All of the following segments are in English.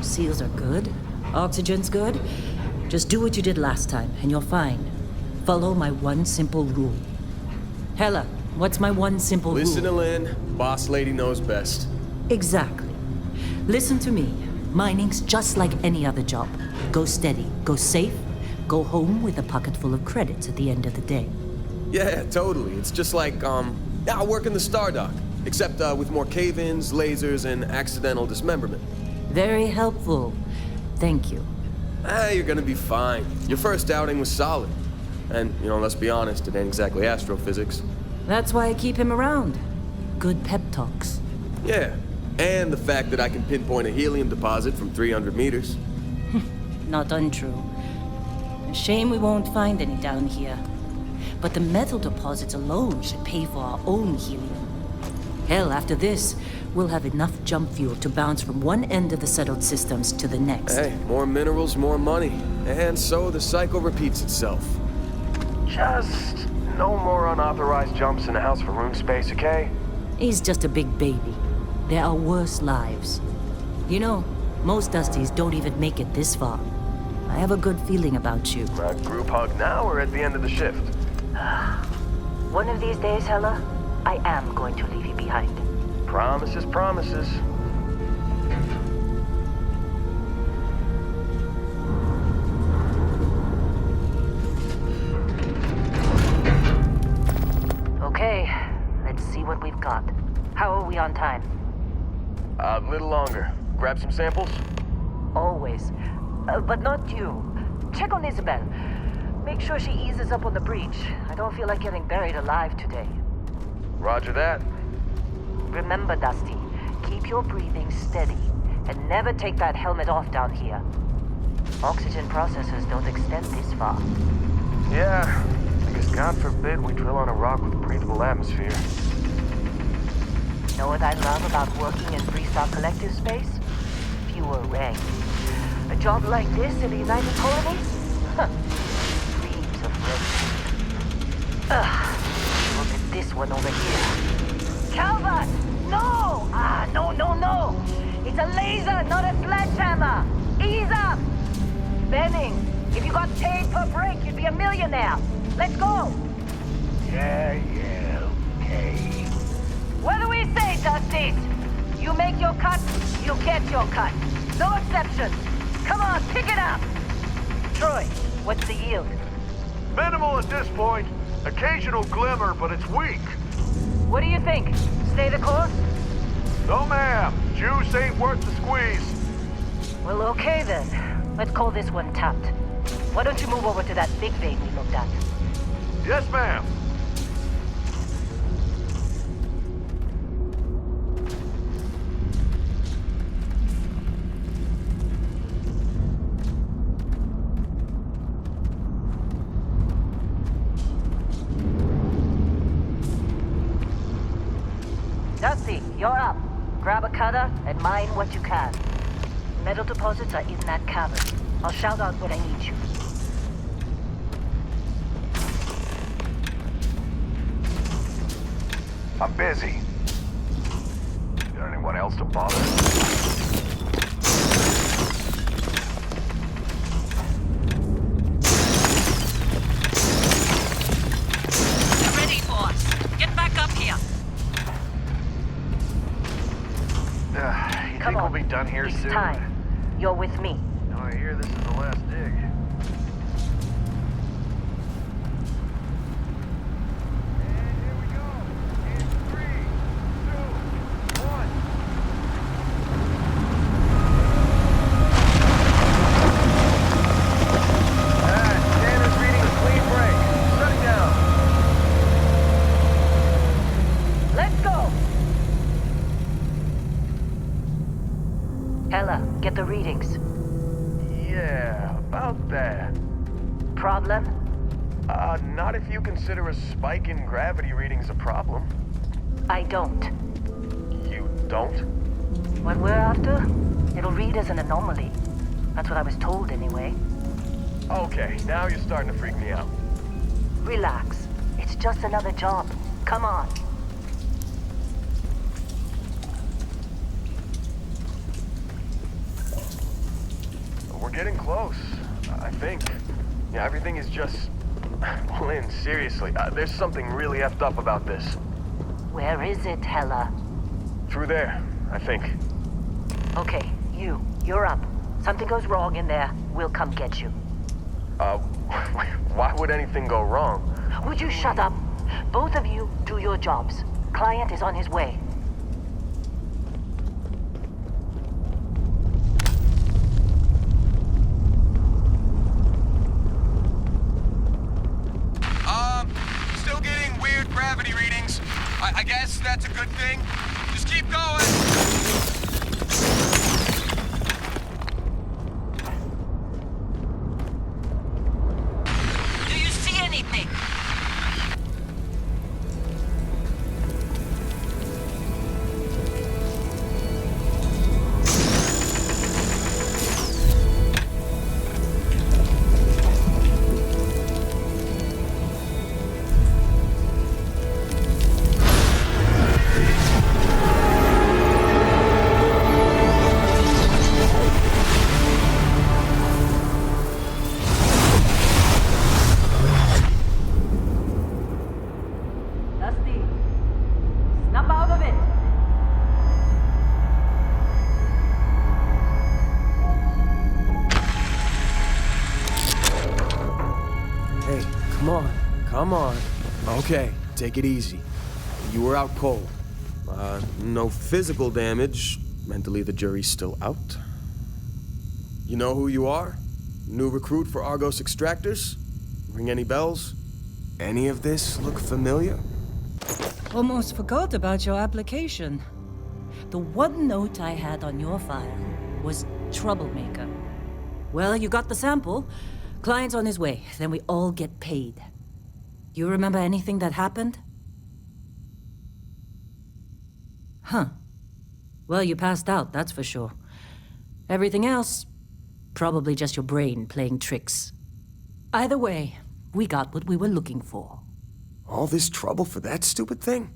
Seals are good. Oxygen's good. Just do what you did last time, and you're fine. Follow my one simple rule. Hella, what's my one simple rule? Listen to Lynn. Boss lady knows best. Exactly. Listen to me. Mining's just like any other job. Go steady, go safe, go home with a pocket full of credits at the end of the day. Yeah, totally. It's just like, I work in the Star Dock. Except with more cave-ins, lasers, and accidental dismemberment. Very helpful. Thank you. You're gonna be fine. Your first outing was solid. And, let's be honest, it ain't exactly astrophysics. That's why I keep him around. Good pep talks. Yeah, and the fact that I can pinpoint a helium deposit from 300 meters. Not untrue. A shame we won't find any down here. But the metal deposits alone should pay for our own helium. Hell, after this, we'll have enough jump fuel to bounce from one end of the settled systems to the next. Hey, more minerals, more money. And so the cycle repeats itself. Just no more unauthorized jumps in the house for room space, okay? He's just a big baby. There are worse lives. Most Dusties don't even make it this far. I have a good feeling about you. A group hug now or at the end of the shift? One of these days, Hella, I am going to leave you behind. Promises, promises. Okay, let's see what we've got. How are we on time? A little longer. Grab some samples? Always. But not you. Check on Isabel. Make sure she eases up on the breach. I don't feel like getting buried alive today. Roger that. Remember, Dusty, keep your breathing steady and never take that helmet off down here. Oxygen processors don't extend this far. Yeah, because God forbid we drill on a rock with breathable atmosphere. Know what I love about working in Freestar Collective space? Fewer ranks. A job like this in the United Colonies? Huh. Dreams of rest. Look at this one over here. Calvert! No! No! It's a laser, not a sledgehammer! Ease up! Benning, if you got paid per break, you'd be a millionaire. Let's go! Yeah, okay. What do we say, Dusties? You make your cut, you get your cut. No exceptions. Come on, pick it up! Troy, what's the yield? Minimal at this point. Occasional glimmer, but it's weak. What do you think? Stay the course? No, ma'am. Juice ain't worth the squeeze. Well, okay then. Let's call this one tapped. Why don't you move over to that big vein we looked at? Yes, ma'am. Dusty, you're up. Grab a cutter and mine what you can. Metal deposits are in that cavern. I'll shout out when I need you. I'm busy. Got anyone else to bother? Ready for us. Get back up here. You think we'll be done here soon? Time. You're with me. No, I hear this is the last dig. And here we go. In 3, 2, 1. Scanner's reading a clean break. Shut it down. Let's go! Hella, get the readings. Yeah, about that. Problem? Not if you consider a spike in gravity readings a problem. I don't. You don't? What we're after, it'll read as an anomaly. That's what I was told anyway. Okay, now you're starting to freak me out. Relax. It's just another job. Come on. getting close, I think. Yeah, everything is just... Lynn, seriously, there's something really effed up about this. Where is it, Hella? Through there, I think. Okay, you're up. Something goes wrong in there, we'll come get you. Why would anything go wrong? Would you shut up? Both of you do your jobs. Client is on his way. Still getting weird gravity readings. I guess that's a good thing. Just keep going. Do you see anything? Dusty, snap out of it. Hey, come on. Okay, take it easy. You were out cold. No physical damage. Mentally, the jury's still out. You know who you are? New recruit for Argos Extractors? Ring any bells? Any of this look familiar? Almost forgot about your application. The one note I had on your file was troublemaker. Well, you got the sample. Client's on his way, then we all get paid. You remember anything that happened? Huh. Well, you passed out, that's for sure. Everything else, probably just your brain playing tricks. Either way, we got what we were looking for. All this trouble for that stupid thing?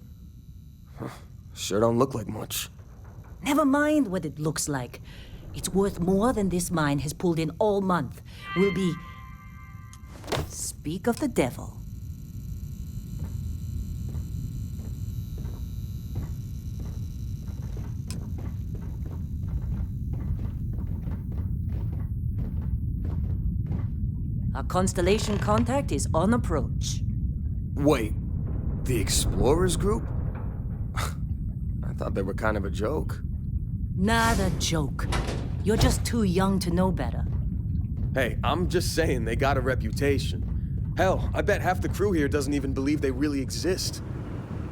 Huh, sure don't look like much. Never mind what it looks like. It's worth more than this mine has pulled in all month. We'll be... Speak of the devil. Our constellation contact is on approach. Wait, the Explorers group? I thought they were kind of a joke. Not a joke. You're just too young to know better. Hey, I'm just saying they got a reputation. Hell, I bet half the crew here doesn't even believe they really exist.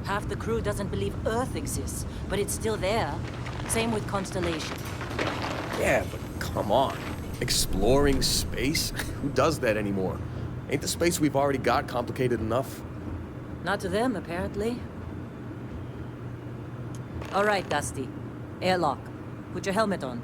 Half the crew doesn't believe Earth exists, but it's still there. Same with Constellation. Yeah, but come on. Exploring space? Who does that anymore? Ain't the space we've already got complicated enough? Not to them, apparently. All right, Dusty. Airlock. Put your helmet on.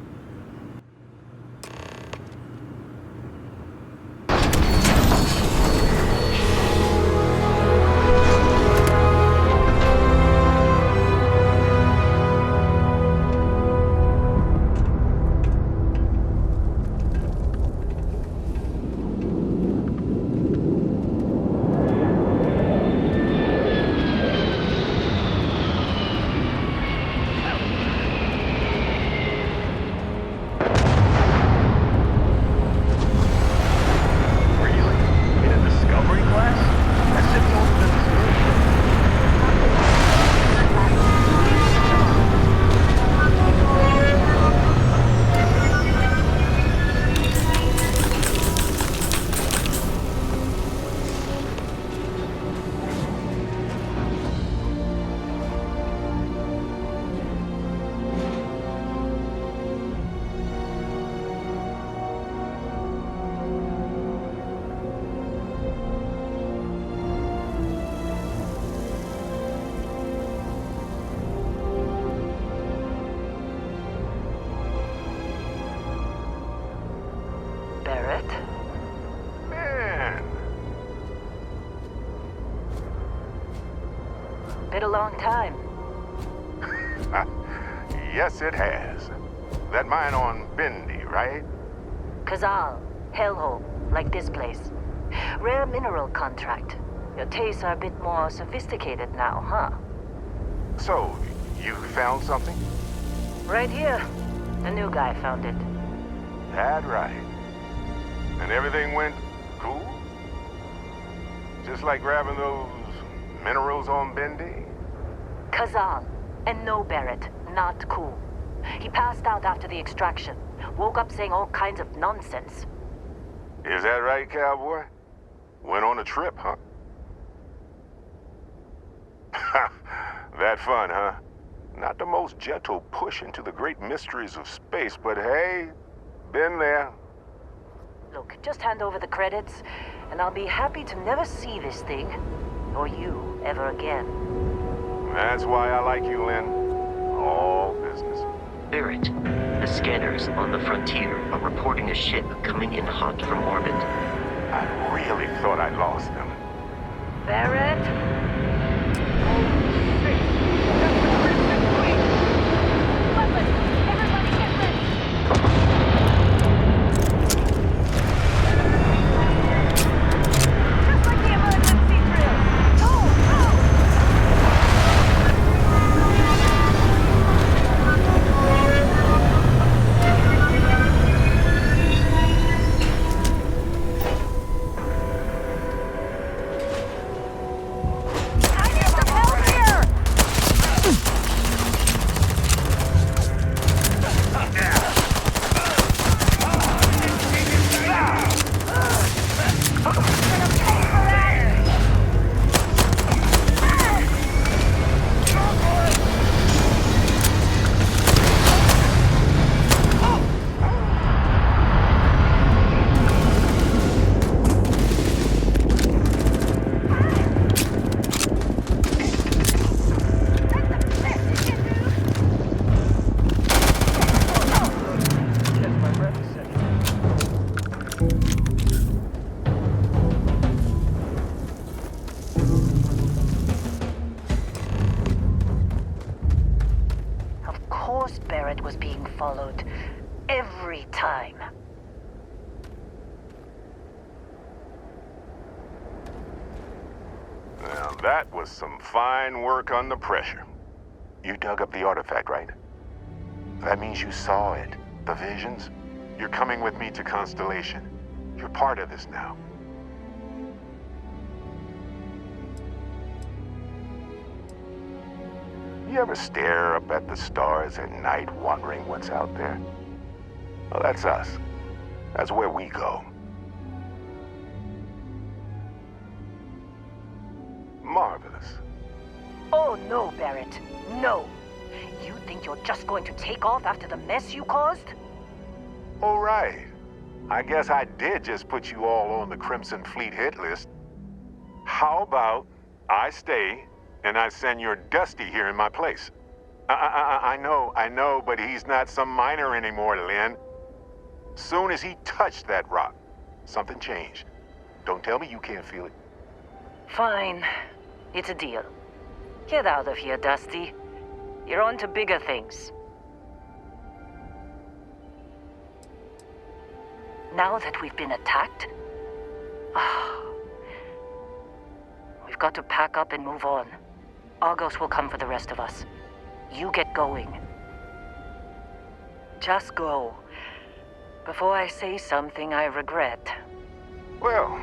Been a long time. Yes, it has. That mine on Bendy, right? Kazal, hellhole, like this place. Rare mineral contract. Your tastes are a bit more sophisticated now, huh? So, you found something? Right here. The new guy found it. That right. And everything went cool? Just like grabbing those minerals on Bendy? Kazal. And no Barrett. Not cool. He passed out after the extraction. Woke up saying all kinds of nonsense. Is that right, cowboy? Went on a trip, huh? That fun, huh? Not the most gentle push into the great mysteries of space, but hey, been there. Look, just hand over the credits, and I'll be happy to never see this thing, or you, ever again. That's why I like you, Lynn. All business. Barrett, the scanners on the frontier are reporting a ship coming in hot from orbit. I really thought I lost them. Barrett? Barrett was being followed. Every time. Now that was some fine work under pressure. You dug up the artifact, right? That means you saw it. The visions? You're coming with me to Constellation. You're part of this now. You ever stare up at the stars at night wondering what's out there? Well, that's us. That's where we go. Marvelous. Oh no, Barrett. No. You think you're just going to take off after the mess you caused? All right. I guess I did just put you all on the Crimson Fleet hit list. How about I stay and I send your Dusty here in my place? I know, but he's not some miner anymore, Lynn. Soon as he touched that rock, something changed. Don't tell me you can't feel it. Fine. It's a deal. Get out of here, Dusty. You're on to bigger things. Now that we've been attacked, we've got to pack up and move on. Argos will come for the rest of us. You get going. Just go. Before I say something I regret. Well,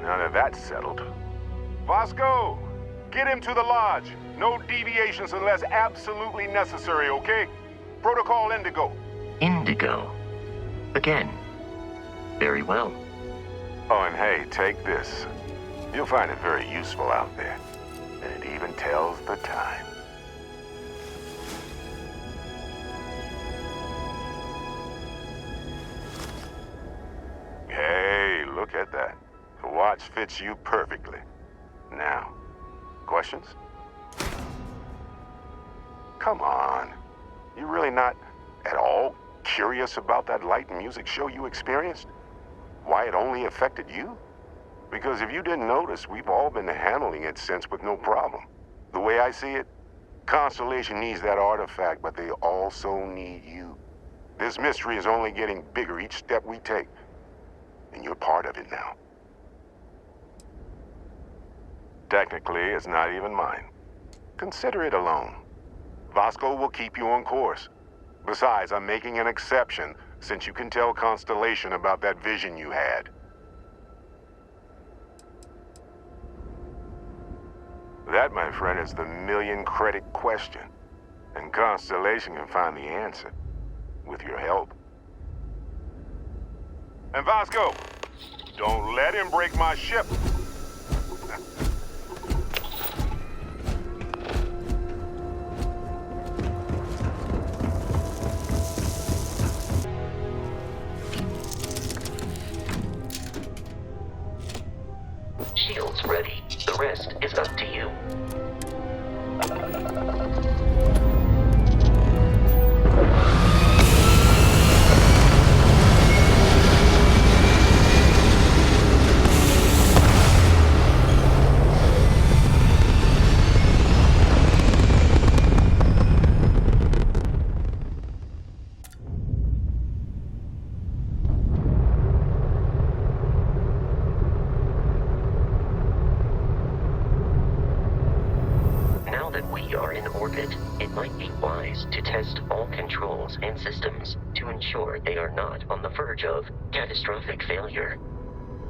now that that's settled. Vasco, get him to the lodge. No deviations unless absolutely necessary, okay? Protocol Indigo. Indigo. Again. Very well. Oh, and hey, take this. You'll find it very useful out there. And it even tells the time. Hey, look at that. The watch fits you perfectly. Now, questions? Come on. You really not at all curious about that light and music show you experienced? Why it only affected you? Because if you didn't notice, we've all been handling it since with no problem. The way I see it, Constellation needs that artifact, but they also need you. This mystery is only getting bigger each step we take. And you're part of it now. Technically, it's not even mine. Consider it a loan. Vasco will keep you on course. Besides, I'm making an exception since you can tell Constellation about that vision you had. That, my friend, is the million-credit question. And Constellation can find the answer. With your help. And Vasco, don't let him break my ship. Shields ready. The rest is up to you. Now that we are in orbit, it might be wise to test all controls and systems to ensure they are not on the verge of catastrophic failure.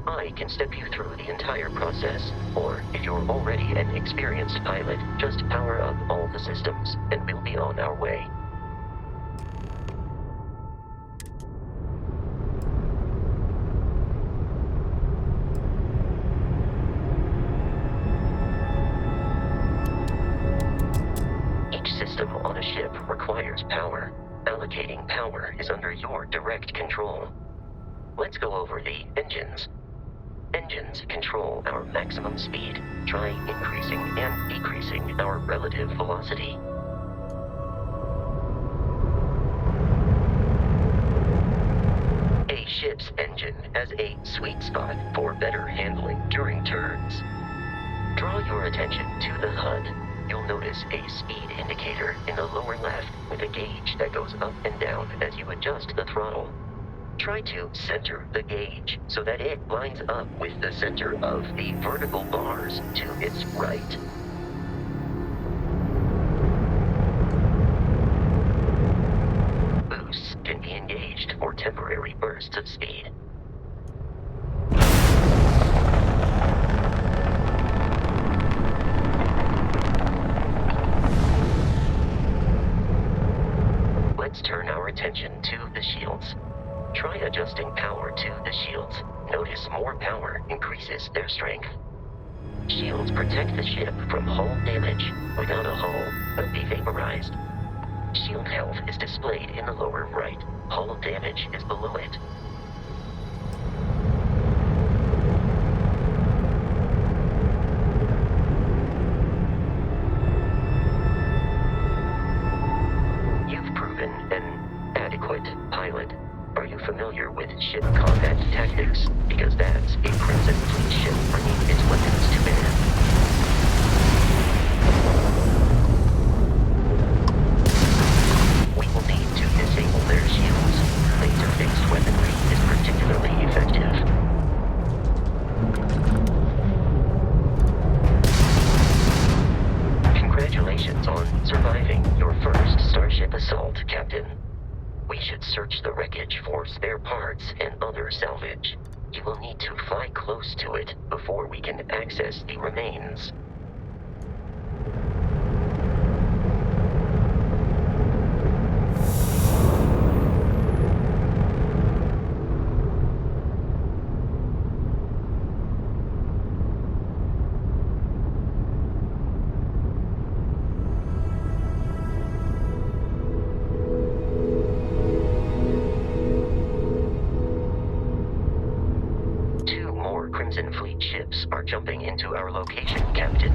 I can step you through the entire process, or if you're already an experienced pilot, just power up all the systems, and we'll be on our way. Each system on a ship requires power. Allocating power is under your direct control. Let's go over the engines. Engines control our maximum speed. Try increasing and decreasing our relative velocity. A ship's engine has a sweet spot for better handling during turns. Draw your attention to the HUD. You'll notice a speed indicator in the lower left with a gauge that goes up and down as you adjust the throttle. Try to center the gauge so that it lines up with the center of the vertical bars to its right. Boosts can be engaged for temporary bursts of speed. Let's turn our attention to the shields. Try adjusting power to the shields. Notice more power increases their strength. Shields protect the ship from hull damage. Without a hull, they'll be vaporized. Shield health is displayed in the lower right. Hull damage is below it. You've proven an adequate pilot. Are you familiar with ship combat tactics? Because that's a Crimson Fleet ship bringing its weapons to bear. We will need to disable their shields. Laser-based weaponry is particularly effective. Congratulations on surviving your first Starship assault, Captain. We should search the wreckage for spare parts and other salvage. You will need to fly close to it before we can access the remains. Crimson Fleet ships are jumping into our location, Captain.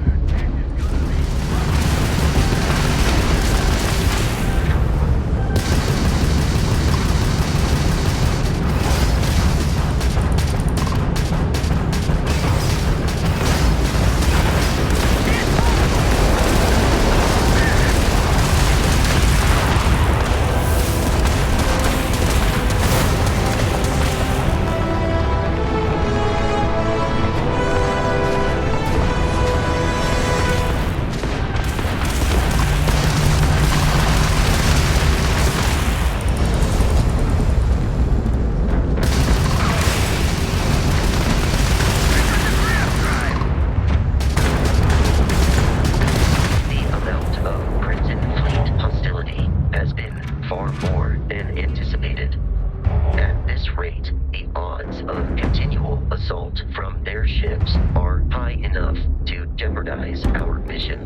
jeopardize our mission.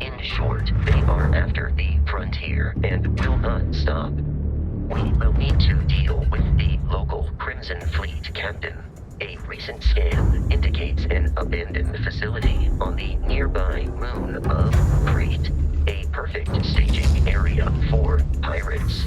In short, they are after the frontier and will not stop. We will need to deal with the local Crimson Fleet captain. A recent scan indicates an abandoned facility on the nearby moon of Crete, a perfect staging area for pirates.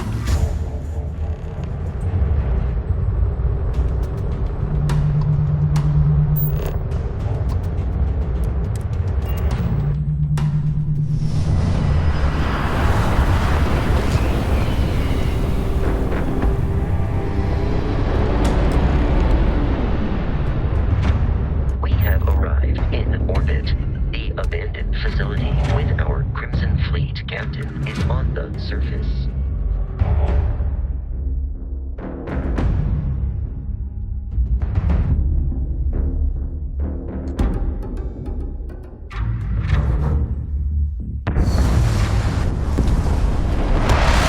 Facility with our Crimson Fleet captain is on the surface.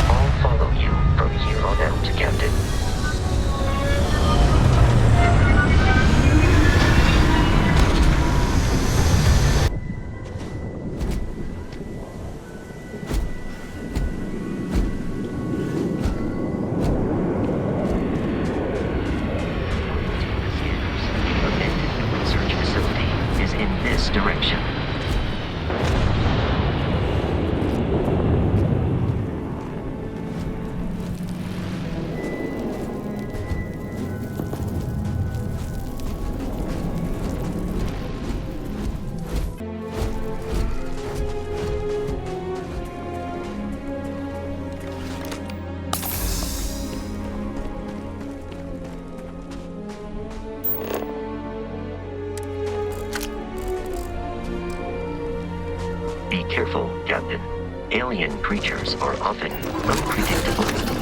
I'll follow you from here on out, Captain. Direction. Be careful, Captain. Alien creatures are often unpredictable.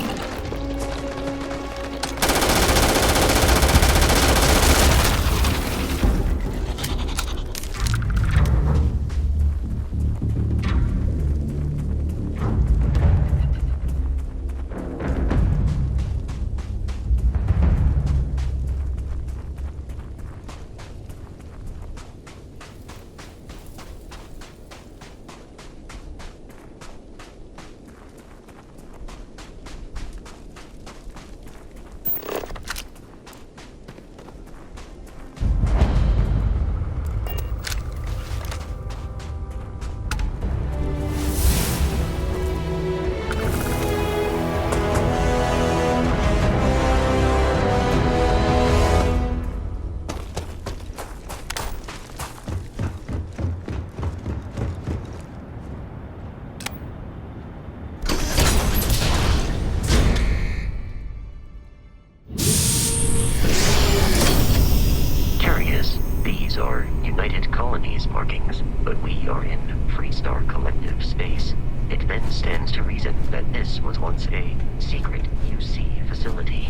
United Colonies markings, but we are in Freestar Collective space. It then stands to reason that this was once a secret UC facility.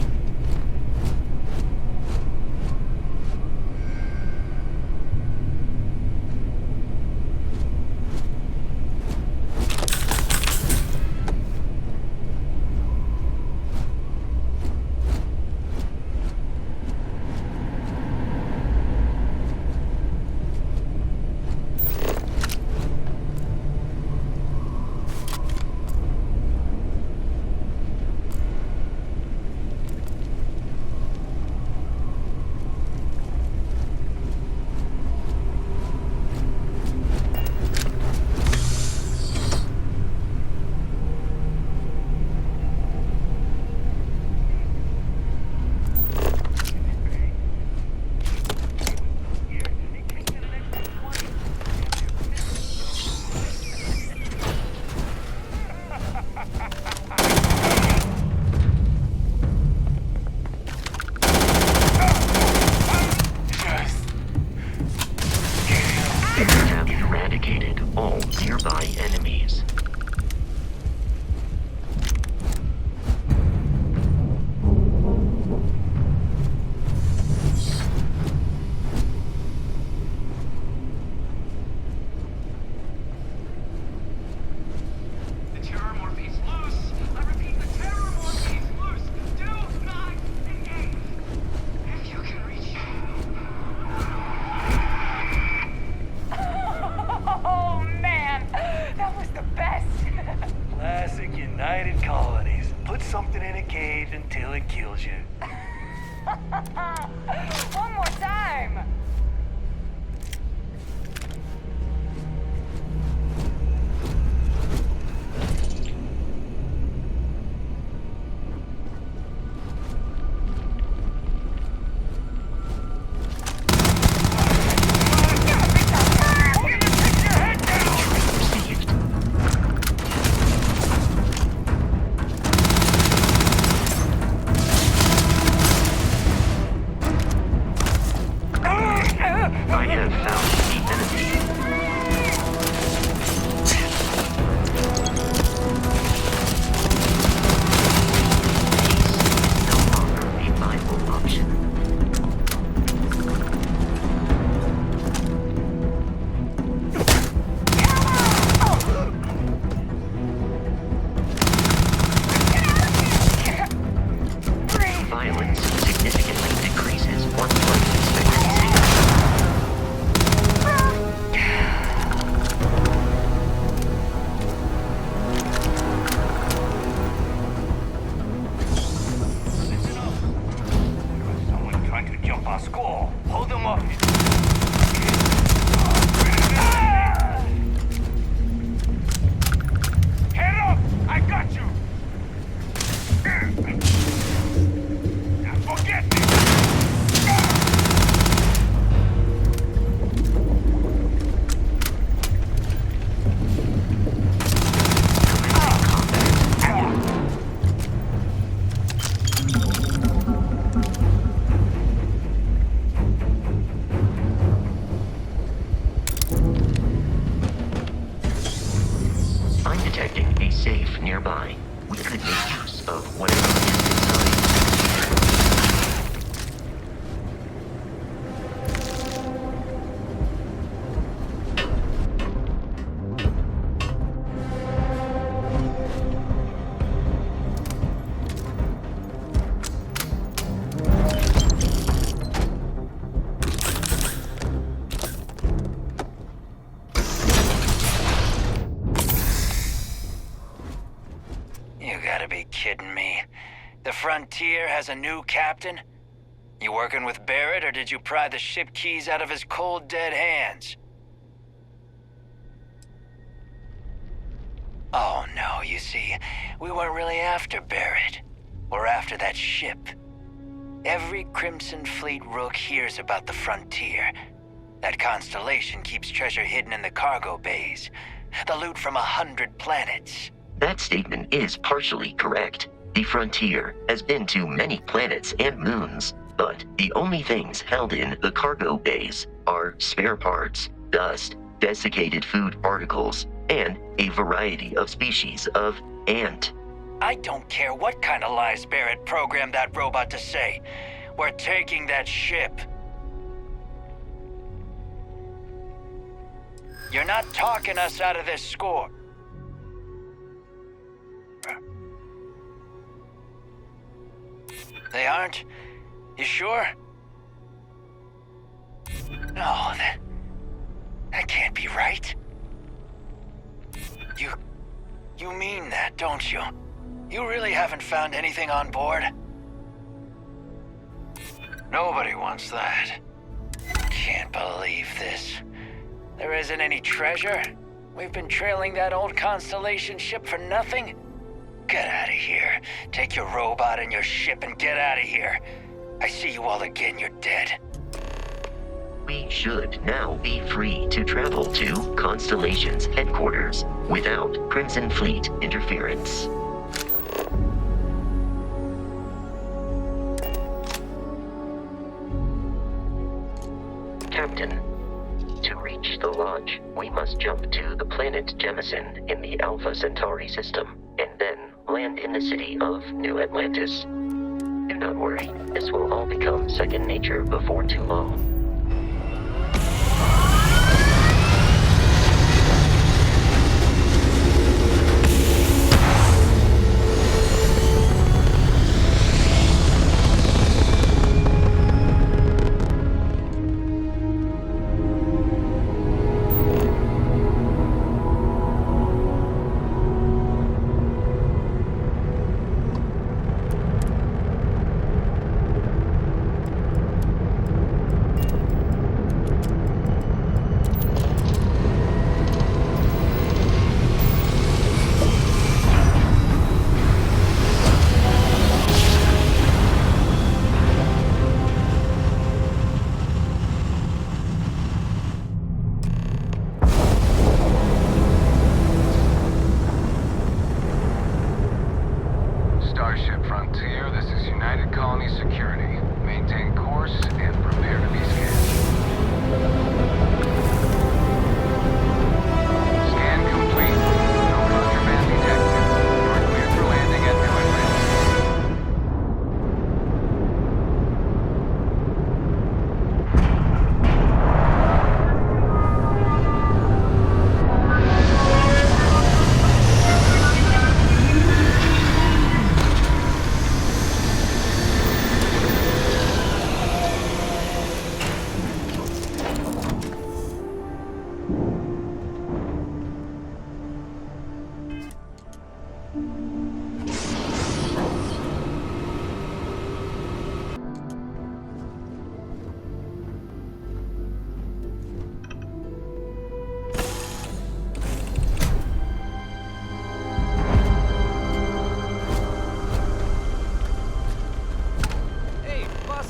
told you. One more time! I have found the enemy. Peace is no longer a viable option. Violence significantly decreases one's life expectancy. Listen up. Someone trying to jump our score. Hold them off. Head up! I got you! Now forget me! I'm detecting a safe nearby. We could make use of whatever is inside. You gotta be kidding me. The Frontier has a new captain? You working with Barrett, or did you pry the ship keys out of his cold, dead hands? Oh no, you see, we weren't really after Barrett. We're after that ship. Every Crimson Fleet rook hears about the Frontier. That constellation keeps treasure hidden in the cargo bays. The loot from 100 planets. That statement is partially correct. The Frontier has been to many planets and moons, but the only things held in the cargo bays are spare parts, dust, desiccated food particles, and a variety of species of ant. I don't care what kind of lies Barrett programmed that robot to say. We're taking that ship. You're not talking us out of this score. They aren't? You sure? No, that can't be right. You mean that, don't you? You really haven't found anything on board? Nobody wants that. Can't believe this. There isn't any treasure? We've been trailing that old Constellation ship for nothing? Get out of here. Take your robot and your ship and get out of here. I see you all again, you're dead. We should now be free to travel to Constellation's headquarters without Crimson Fleet interference. Captain, to reach the Lodge, we must jump to the planet Jemison in the Alpha Centauri system, and then land in the city of New Atlantis. Do not worry, this will all become second nature before too long.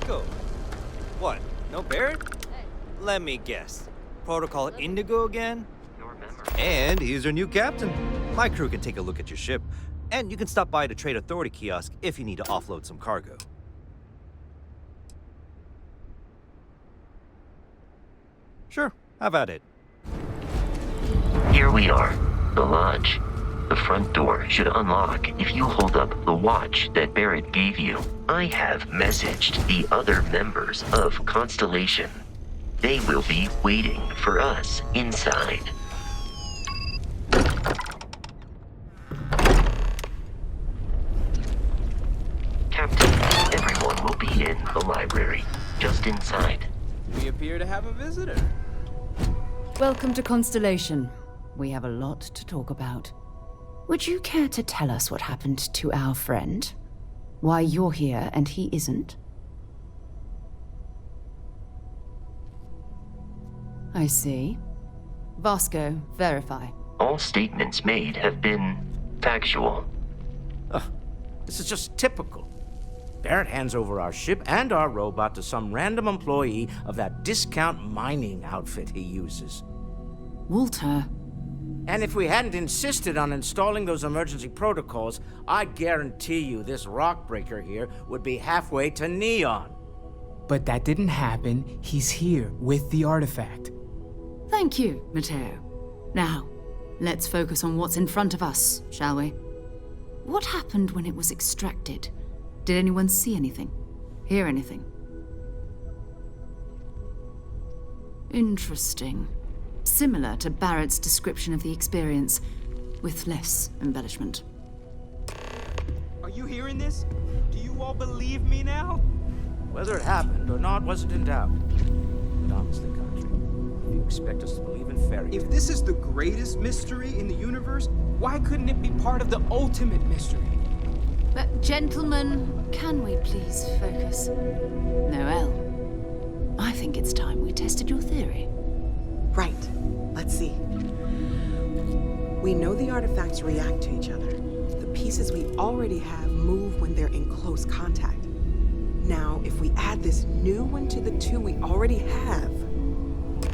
Vasco. What? No Barrett? Let me guess. Protocol Indigo again? And he's our new captain. My crew can take a look at your ship, and you can stop by the Trade Authority kiosk if you need to offload some cargo. Sure, have at it. Here we are, the lodge. The front door should unlock if you hold up the watch that Barrett gave you. I have messaged the other members of Constellation. They will be waiting for us inside. Captain, everyone will be in the library, just inside. We appear to have a visitor. Welcome to Constellation. We have a lot to talk about. Would you care to tell us what happened to our friend? Why you're here and he isn't? I see. Vasco, verify. All statements made have been factual. This is just typical. Barrett hands over our ship and our robot to some random employee of that discount mining outfit he uses. Walter. And if we hadn't insisted on installing those emergency protocols, I guarantee you this rock breaker here would be halfway to Neon. But that didn't happen. He's here with the artifact. Thank you, Matteo. Now, let's focus on what's in front of us, shall we? What happened when it was extracted? Did anyone see anything? Hear anything? Interesting. Similar to Barrett's description of the experience, with less embellishment. Are you hearing this? Do you all believe me now? Whether it happened or not wasn't in doubt. But honestly, Country, if you expect us to believe in fairy tales... If this is the greatest mystery in the universe, why couldn't it be part of the ultimate mystery? But gentlemen, can we please focus? Noel, I think it's time we tested your theory. Right. Let's see. We know the artifacts react to each other. The pieces we already have move when they're in close contact. Now, if we add this new one to the two we already have...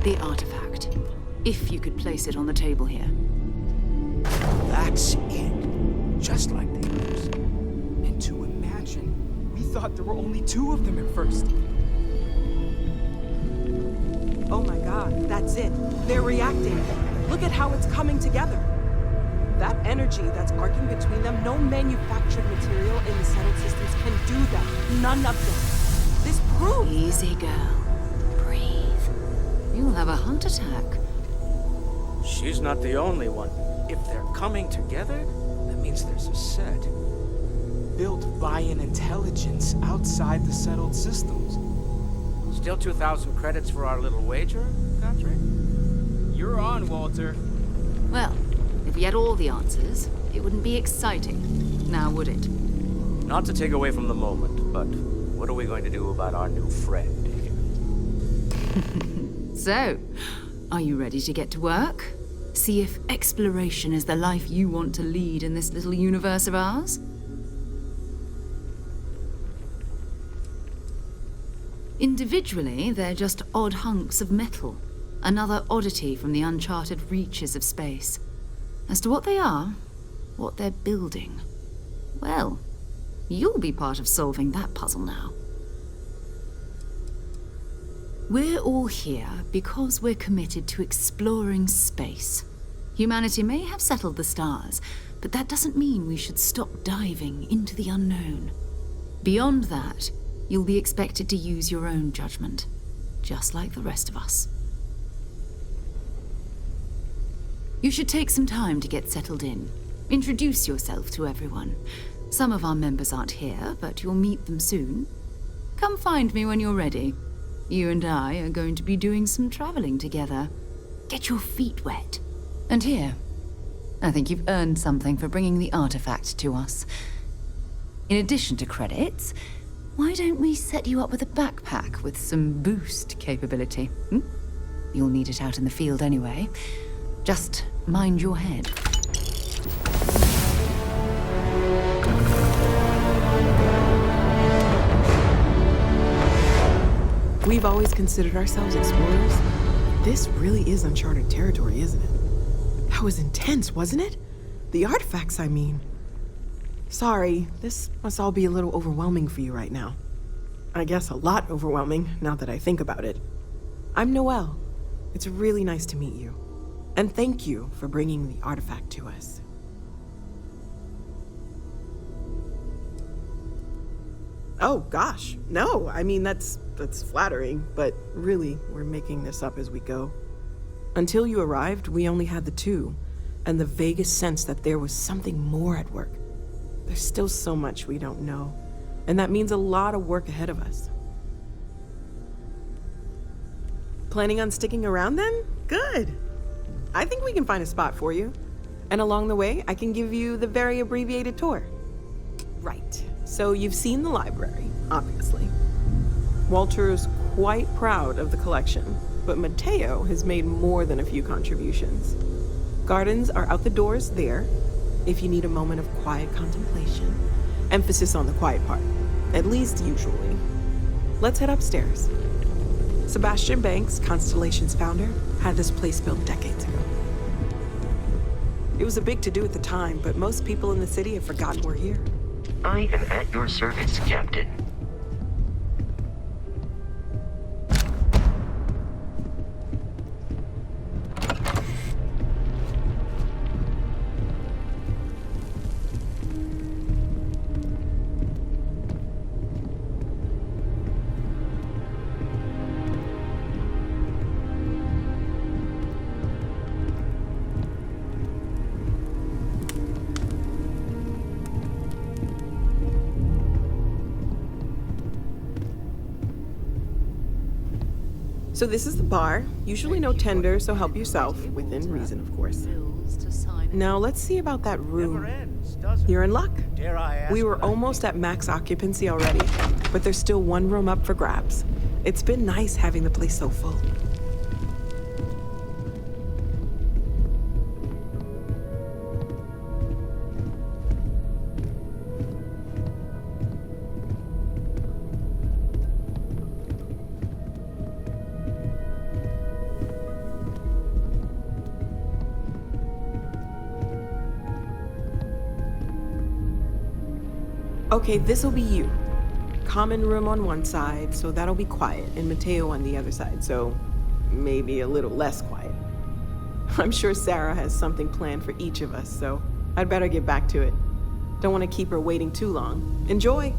The artifact. If you could place it on the table here. That's it. Just like they used. And to imagine, we thought there were only two of them at first. Oh my god, that's it. They're reacting. Look at how it's coming together. That energy that's arcing between them, no manufactured material in the settled systems can do that. None of them. This proves... Easy, girl. Breathe. You'll have a heart attack. She's not the only one. If they're coming together, that means there's a set. Built by an intelligence outside the settled systems. Still 2,000 credits for our little wager, Country? You're on, Walter. Well, if we had all the answers, it wouldn't be exciting. Now, would it? Not to take away from the moment, but what are we going to do about our new friend here? So, are you ready to get to work? See if exploration is the life you want to lead in this little universe of ours? Individually, they're just odd hunks of metal. Another oddity from the uncharted reaches of space. As to what they are, what they're building, well, you'll be part of solving that puzzle now. We're all here because we're committed to exploring space. Humanity may have settled the stars, but that doesn't mean we should stop diving into the unknown. Beyond that, you'll be expected to use your own judgment, just like the rest of us. You should take some time to get settled in. Introduce yourself to everyone. Some of our members aren't here, but you'll meet them soon. Come find me when you're ready. You and I are going to be doing some traveling together. Get your feet wet. And here, I think you've earned something for bringing the artifact to us. In addition to credits, why don't we set you up with a backpack with some boost capability? You'll need it out in the field anyway. Just mind your head. We've always considered ourselves explorers. This really is uncharted territory, isn't it? That was intense, wasn't it? The artifacts, I mean. Sorry, this must all be a little overwhelming for you right now. I guess a lot overwhelming, now that I think about it. I'm Noelle. It's really nice to meet you. And thank you for bringing the artifact to us. Oh, gosh. No, I mean, that's flattering, but really, we're making this up as we go. Until you arrived, we only had the two, and the vaguest sense that there was something more at work. There's still so much we don't know, and that means a lot of work ahead of us. Planning on sticking around then? Good. I think we can find a spot for you. And along the way, I can give you the very abbreviated tour. Right. So you've seen the library, obviously. Walter's quite proud of the collection, but Mateo has made more than a few contributions. Gardens are out the doors there, if you need a moment of quiet contemplation. Emphasis on the quiet part, at least usually. Let's head upstairs. Sebastian Banks, Constellation's founder, had this place built decades ago. It was a big to-do at the time, but most people in the city have forgotten we're here. I am at your service, Captain. So this is the bar. Usually no tender, so help yourself, within reason, of course. Now let's see about that room. You're in luck. We were almost at max occupancy already, but there's still one room up for grabs. It's been nice having the place so full. Okay, this'll be you. Common room on one side, so that'll be quiet, and Mateo on the other side, so maybe a little less quiet. I'm sure Sarah has something planned for each of us, so I'd better get back to it. Don't want to keep her waiting too long. Enjoy!